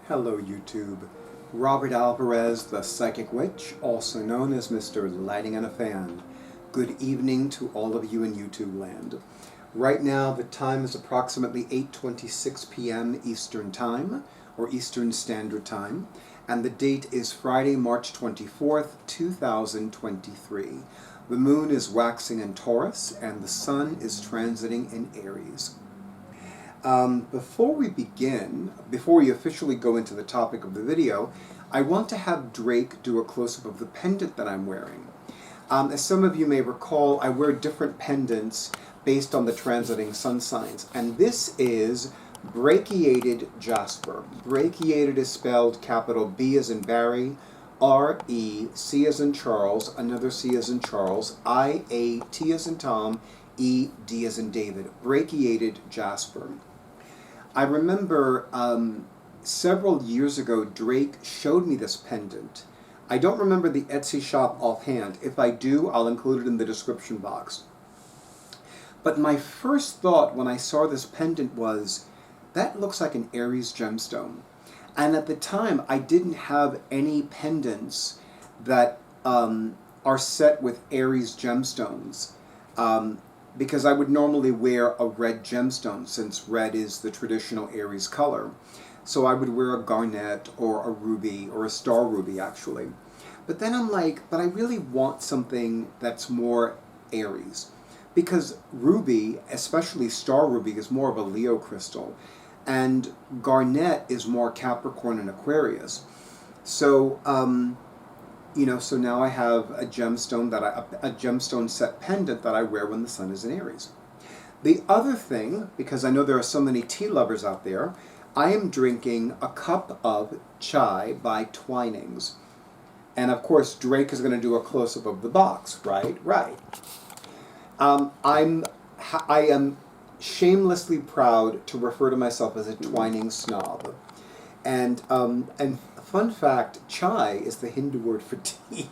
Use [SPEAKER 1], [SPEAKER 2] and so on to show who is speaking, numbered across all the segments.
[SPEAKER 1] Hello YouTube. Robert Alvarez, the Psychic Witch, also known as Mr. Lighting on a Fan. Good evening to all of you in YouTube land. Right now the time is approximately 8:26 p.m. Eastern Time, or Eastern Standard Time, and the date is Friday, March 24th, 2023. The moon is waxing in Taurus, and the sun is transiting in Aries. Before we officially go into the topic of the video, I want to have Drake do a close-up of the pendant that I'm wearing. As some of you may recall, I wear different pendants based on the transiting sun signs, and this is brachiated jasper. Brachiated is spelled capital B as in Barry, R-E, C as in Charles, another C as in Charles, I-A, T as in Tom, E, D as in David. Brachiated jasper. I remember several years ago Drake showed me this pendant. I don't remember the Etsy shop offhand. If I do, I'll include it in the description box. But my first thought when I saw this pendant was, that looks like an Aries gemstone. And at the time, I didn't have any pendants that are set with Aries gemstones. Because I would normally wear a red gemstone, since red is the traditional Aries color. So I would wear a garnet or a ruby, or a star ruby actually. But then I'm like, but I really want something that's more Aries. Because ruby, especially star ruby, is more of a Leo crystal. And garnet is more Capricorn and Aquarius. So, so now I have a gemstone a gemstone set pendant that I wear when the sun is in Aries. The other thing, because I know there are so many tea lovers out there, I am drinking a cup of chai by Twinings. And of course, Drake is going to do a close-up of the box, right? Right. I am shamelessly proud to refer to myself as a Twinings snob. And fun fact, chai is the Hindu word for tea.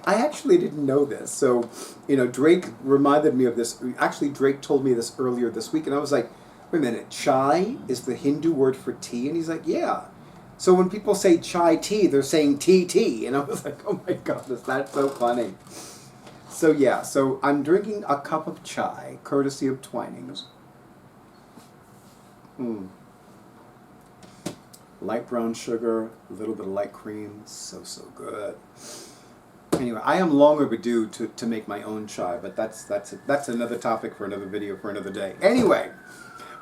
[SPEAKER 1] I actually didn't know this. So, Drake reminded me of this. Actually, Drake told me this earlier this week, and I was like, wait a minute, chai is the Hindu word for tea? And he's like, yeah. So when people say chai tea, they're saying tea. And I was like, oh my goodness, that's so funny. So yeah, so I'm drinking a cup of chai, courtesy of Twinings. Light brown sugar, a little bit of light cream, so good. Anyway, I am long overdue to make my own chai, but that's another topic for another video for another day. Anyway,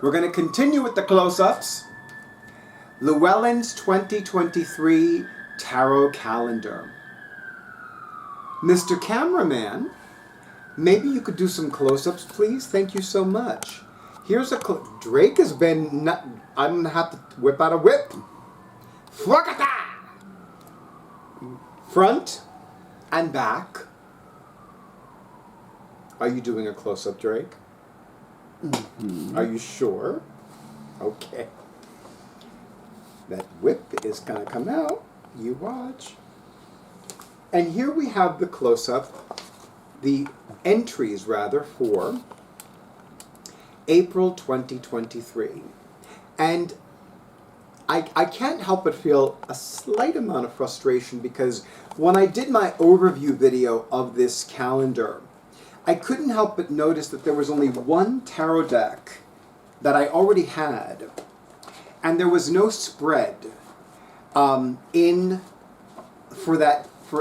[SPEAKER 1] we're going to continue with the close-ups. Llewellyn's 2023 Tarot Calendar. Mr. Cameraman, maybe you could do some close-ups, please? Thank you so much. Here's a Drake has been I'm going to have to whip out a whip. Front and back. Are you doing a close-up, Drake? Mm-hmm. Are you sure? Okay. That whip is going to come out. You watch. And here we have the close-up, the entries rather, for April 2023. And I can't help but feel a slight amount of frustration because when I did my overview video of this calendar, I couldn't help but notice that there was only one tarot deck that I already had, and there was no spread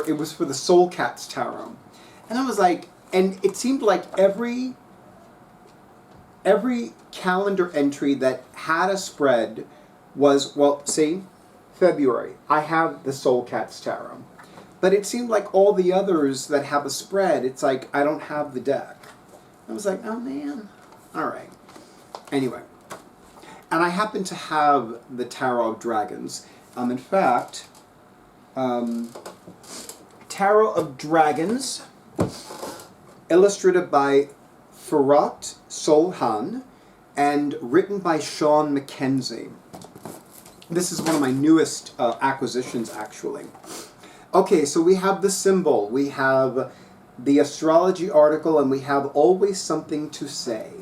[SPEAKER 1] it was for the Soul Cats Tarot. And I was like, and it seemed like every calendar entry that had a spread was, well, see, February, I have the Soul Cats Tarot. But it seemed like all the others that have a spread, it's like, I don't have the deck. I was like, oh man, all right. Anyway, and I happen to have the Tarot of Dragons. In fact, Tarot of Dragons, illustrated by Firat Solhan, and written by Shawn MacKenzie. This is one of my newest acquisitions, actually. Okay, so we have the symbol, we have the astrology article, and we have always something to say.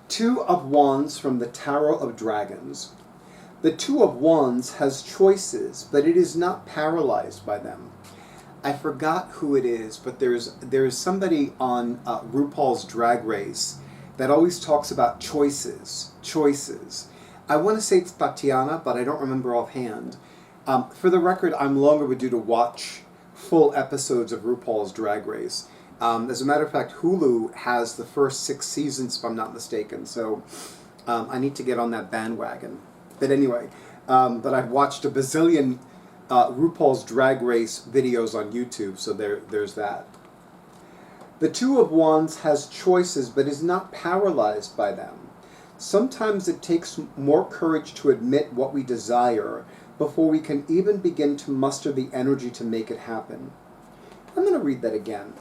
[SPEAKER 1] Two of Wands from the Tarot of Dragons. The Two of Wands has choices, but it is not paralyzed by them. I forgot who it is, but there's somebody on RuPaul's Drag Race that always talks about choices. I want to say it's Tatiana, but I don't remember offhand. For the record, I'm long overdue to watch full episodes of RuPaul's Drag Race. As a matter of fact, Hulu has the first 6 seasons, if I'm not mistaken, so I need to get on that bandwagon. But anyway, but I've watched a bazillion RuPaul's Drag Race videos on YouTube, so there's that. The Two of Wands has choices, but is not paralyzed by them. Sometimes it takes more courage to admit what we desire before we can even begin to muster the energy to make it happen. I'm going to read that again.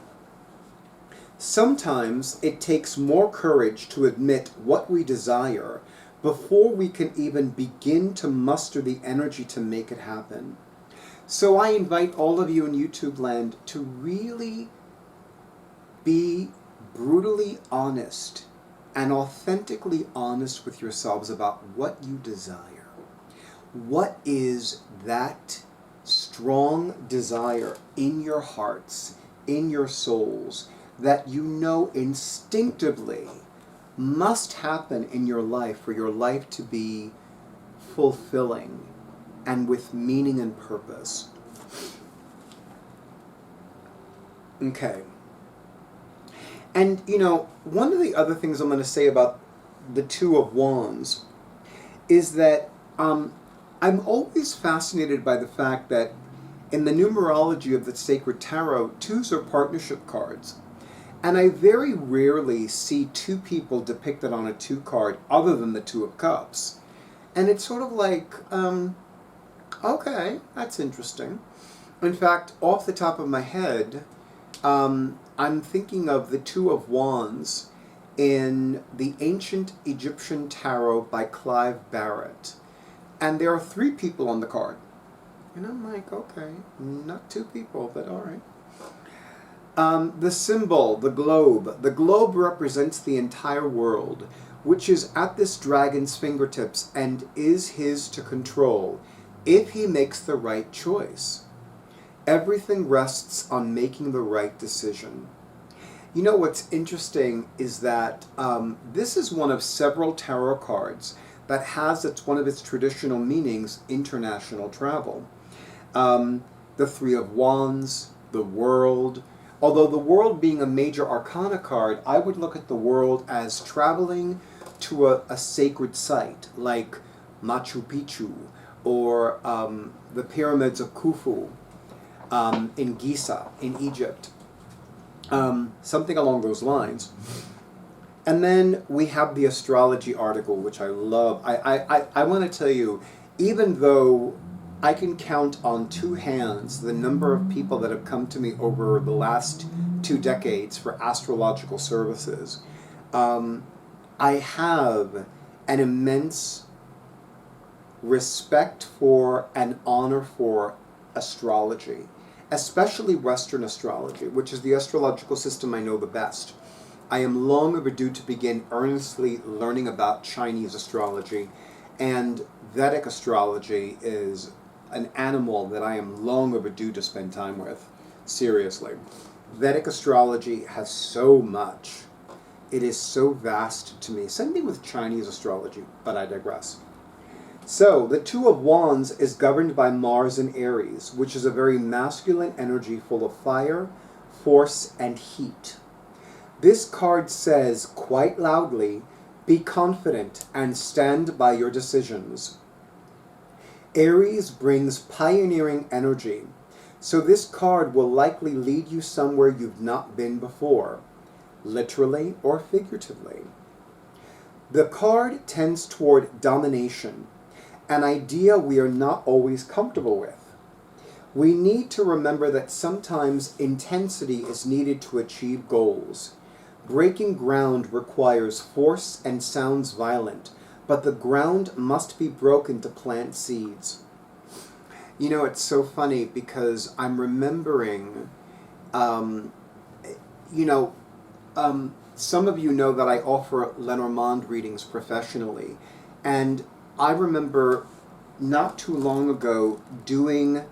[SPEAKER 1] Sometimes it takes more courage to admit what we desire before we can even begin to muster the energy to make it happen. So I invite all of you in YouTube land to really be brutally honest and authentically honest with yourselves about what you desire. What is that strong desire in your hearts, in your souls, that you know instinctively must happen in your life for your life to be fulfilling and with meaning and purpose? Okay. And, you know, one of the other things I'm going to say about the Two of Wands is that I'm always fascinated by the fact that in the numerology of the Sacred Tarot, 2s are partnership cards. And I very rarely see 2 people depicted on a 2 card other than the 2 of Cups. And it's sort of like, okay, that's interesting. In fact, off the top of my head, I'm thinking of the Two of Wands in the Ancient Egyptian Tarot by Clive Barrett. And there are 3 people on the card. And I'm like, okay, not 2 people, but all right. The symbol, the globe. The globe represents the entire world, which is at this dragon's fingertips and is his to control, if he makes the right choice. Everything rests on making the right decision. You know what's interesting is that this is one of several tarot cards that has one of its traditional meanings, international travel. The Three of Wands, the World. Although the World being a major arcana card, I would look at the World as traveling to a sacred site, like Machu Picchu, or the pyramids of Khufu in Giza, in Egypt. Something along those lines. And then we have the astrology article, which I love. I want to tell you, even though I can count on 2 hands the number of people that have come to me over the last 2 decades for astrological services, I have an immense respect for and honor for astrology, especially Western astrology, which is the astrological system I know the best. I am long overdue to begin earnestly learning about Chinese astrology, and Vedic astrology is an animal that I am long overdue to spend time with, seriously. Vedic astrology has so much. It is so vast to me. Same thing with Chinese astrology, but I digress. So, the Two of Wands is governed by Mars in Aries, which is a very masculine energy full of fire, force, and heat. This card says, quite loudly, be confident and stand by your decisions. Aries brings pioneering energy, so this card will likely lead you somewhere you've not been before, literally or figuratively. The card tends toward domination, an idea we are not always comfortable with. We need to remember that sometimes intensity is needed to achieve goals. Breaking ground requires force and sounds violent, but the ground must be broken to plant seeds. You know, it's so funny because I'm remembering, some of you know that I offer Lenormand readings professionally, and I remember not too long ago doing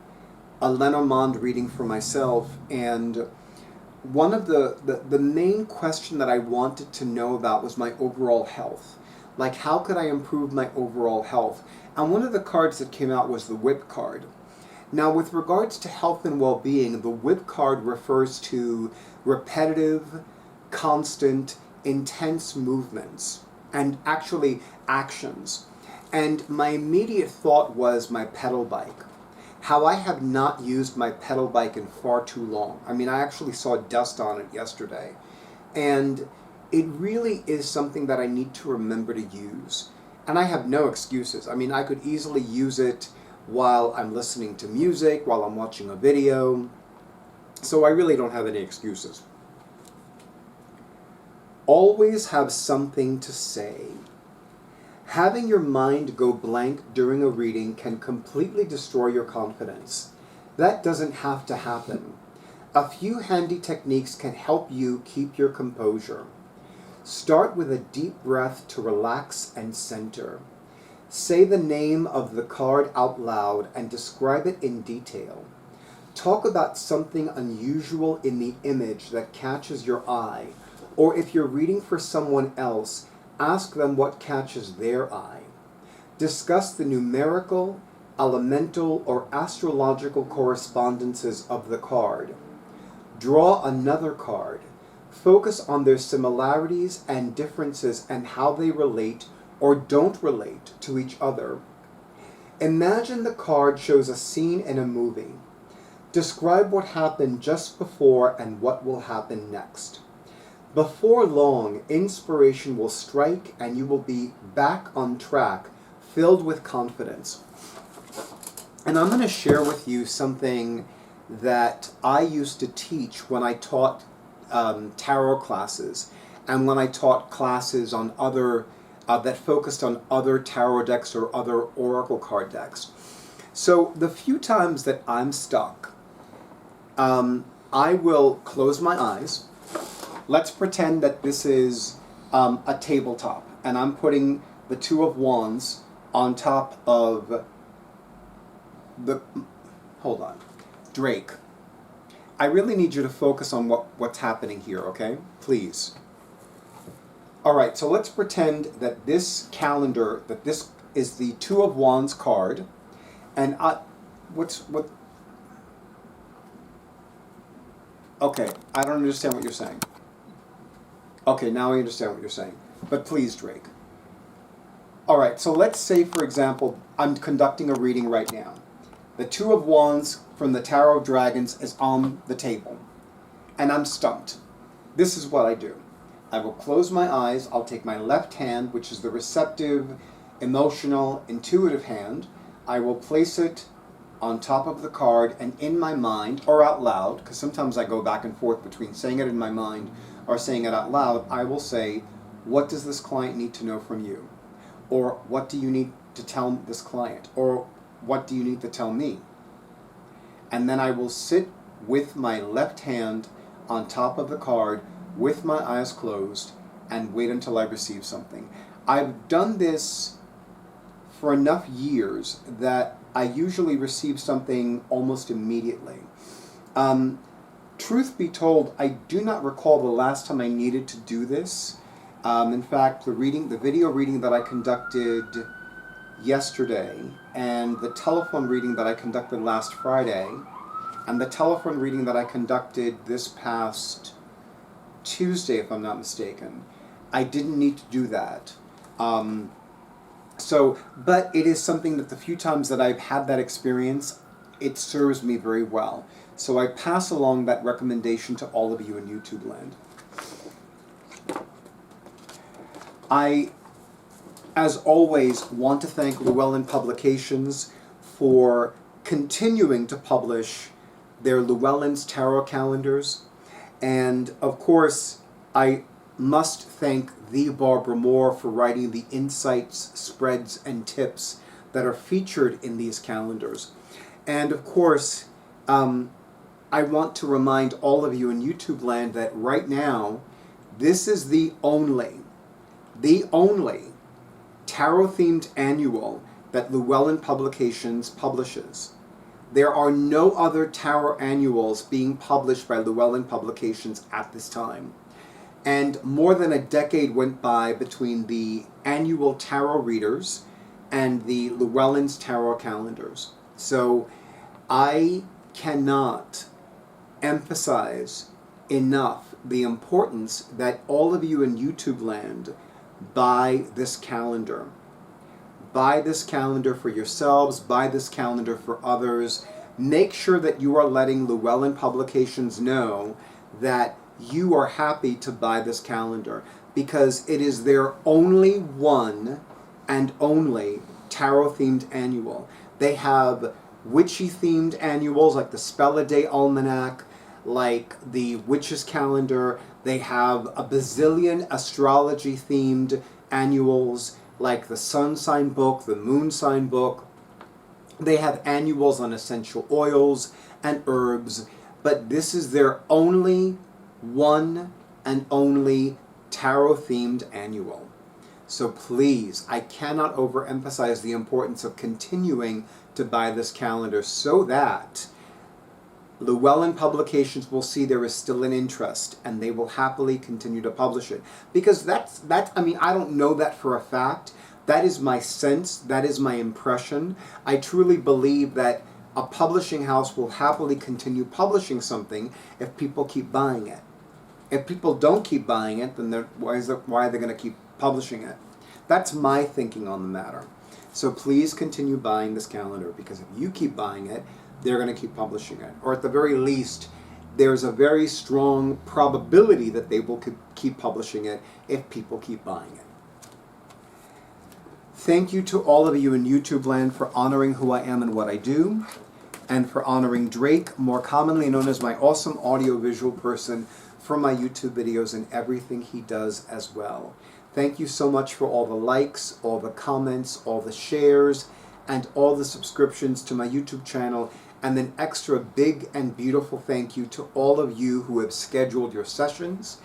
[SPEAKER 1] a Lenormand reading for myself, and one of the main question that I wanted to know about was my overall health. Like, how could I improve my overall health? And one of the cards that came out was the Whip card. Now, with regards to health and well-being, the Whip card refers to repetitive, constant, intense movements, and actually actions. And my immediate thought was my pedal bike. How I have not used my pedal bike in far too long. I mean, I actually saw dust on it yesterday. And it really is something that I need to remember to use. And I have no excuses. I mean, I could easily use it while I'm listening to music, while I'm watching a video. So I really don't have any excuses. Always have something to say. Having your mind go blank during a reading can completely destroy your confidence. That doesn't have to happen. A few handy techniques can help you keep your composure. Start with a deep breath to relax and center. Say the name of the card out loud and describe it in detail. Talk about something unusual in the image that catches your eye, or if you're reading for someone else, ask them what catches their eye. Discuss the numerical, elemental, or astrological correspondences of the card. Draw another card. Focus on their similarities and differences and how they relate or don't relate to each other. Imagine the card shows a scene in a movie. Describe what happened just before and what will happen next. Before long, inspiration will strike and you will be back on track, filled with confidence. And I'm going to share with you something that I used to teach when I taught tarot classes and when I taught classes on other that focused on other tarot decks or other oracle card decks. So the few times that I'm stuck, I will close my eyes. Let's pretend that this is a tabletop, and I'm putting the Two of Wands on top of the... Hold on. Drake. I really need you to focus on what's happening here, okay? Please. All right, so let's pretend that this calendar, that this is the Two of Wands card, and okay, I don't understand what you're saying. Okay, now I understand what you're saying. But please, Drake. All right, so let's say, for example, I'm conducting a reading right now. The Two of Wands from the Tarot of Dragons is on the table, and I'm stumped. This is what I do. I will close my eyes. I'll take my left hand, which is the receptive, emotional, intuitive hand. I will place it on top of the card, and in my mind, or out loud, because sometimes I go back and forth between saying it in my mind or saying it out loud, I will say, what does this client need to know from you? Or what do you need to tell this client? Or what do you need to tell me? And then I will sit with my left hand on top of the card with my eyes closed and wait until I receive something. I've done this for enough years that I usually receive something almost immediately. Truth be told, I do not recall the last time I needed to do this. In fact, the video reading that I conducted yesterday, and the telephone reading that I conducted last Friday, and the telephone reading that I conducted this past Tuesday, if I'm not mistaken, I didn't need to do that. But it is something that the few times that I've had that experience, it serves me very well. So I pass along that recommendation to all of you in YouTube land. I, as always, want to thank Llewellyn Publications for continuing to publish their Llewellyn's Tarot calendars. And, of course, I must thank the Barbara Moore for writing the insights, spreads, and tips that are featured in these calendars. And, of course, I want to remind all of you in YouTube land that right now, this is the only tarot-themed annual that Llewellyn Publications publishes. There are no other tarot annuals being published by Llewellyn Publications at this time. And more than a decade went by between the annual tarot readers and the Llewellyn's tarot calendars. So I cannot emphasize enough the importance that all of you in YouTube land buy this calendar. Buy this calendar for yourselves, buy this calendar for others. Make sure that you are letting Llewellyn Publications know that you are happy to buy this calendar, because it is their only one and only tarot-themed annual. They have witchy-themed annuals like the Spell a Day Almanac, like the Witch's Calendar. They have a bazillion astrology-themed annuals like the Sun Sign Book, the Moon Sign Book. They have annuals on essential oils and herbs, but this is their only one and only tarot-themed annual. So please, I cannot overemphasize the importance of continuing to buy this calendar so that Llewellyn Publications will see there is still an interest and they will happily continue to publish it. Because I mean, I don't know that for a fact. That is my sense, that is my impression. I truly believe that a publishing house will happily continue publishing something if people keep buying it. If people don't keep buying it, then why are they going to keep publishing it? That's my thinking on the matter. So please continue buying this calendar, because if you keep buying it, they're going to keep publishing it. Or at the very least, there's a very strong probability that they will keep publishing it if people keep buying it. Thank you to all of you in YouTube land for honoring who I am and what I do, and for honoring Drake, more commonly known as my awesome audio-visual person, for my YouTube videos and everything he does as well. Thank you so much for all the likes, all the comments, all the shares, and all the subscriptions to my YouTube channel. And an extra big and beautiful thank you to all of you who have scheduled your sessions.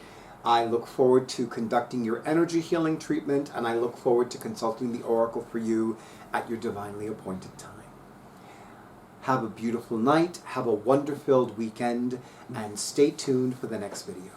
[SPEAKER 1] I look forward to conducting your energy healing treatment, and I look forward to consulting the Oracle for you at your divinely appointed time. Have a beautiful night, have a wonder-filled weekend, and stay tuned for the next video.